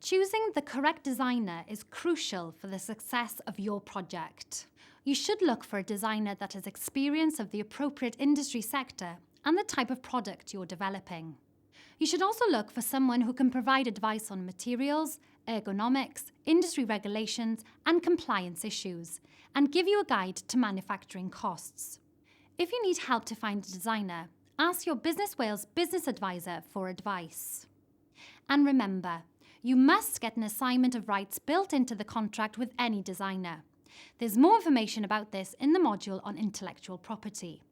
Choosing the correct designer is crucial for the success of your project. You should look for a designer that has experience of the appropriate industry sector and the type of product you're developing. You should also look for someone who can provide advice on materials, ergonomics, industry regulations, and compliance issues, and give you a guide to manufacturing costs. If you need help to find a designer, ask your Business Wales business advisor for advice. And remember, you must get an assignment of rights built into the contract with any designer. There's more information about this in the module on intellectual property.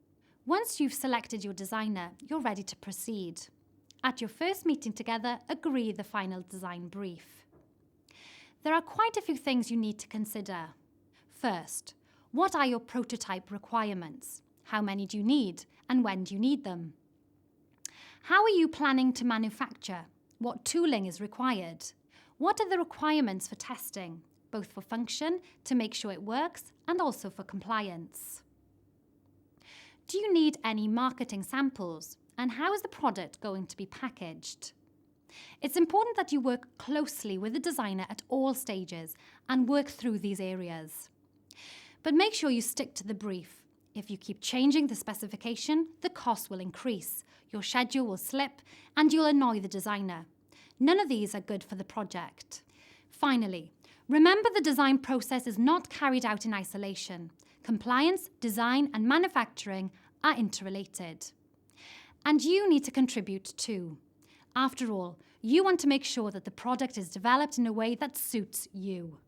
Once you've selected your designer, you're ready to proceed. At your first meeting together, agree the final design brief. There are quite a few things you need to consider. First, what are your prototype requirements? How many do you need, and when do you need them? How are you planning to manufacture? What tooling is required? What are the requirements for testing, both for function, to make sure it works, and also for compliance? Do you need any marketing samples? And how is the product going to be packaged? It's important that you work closely with the designer at all stages and work through these areas. But make sure you stick to the brief. If you keep changing the specification, the cost will increase, your schedule will slip, and you'll annoy the designer. None of these are good for the project. Finally, remember the design process is not carried out in isolation. Compliance, design, and manufacturing are interrelated. And you need to contribute too. After all, you want to make sure that the product is developed in a way that suits you.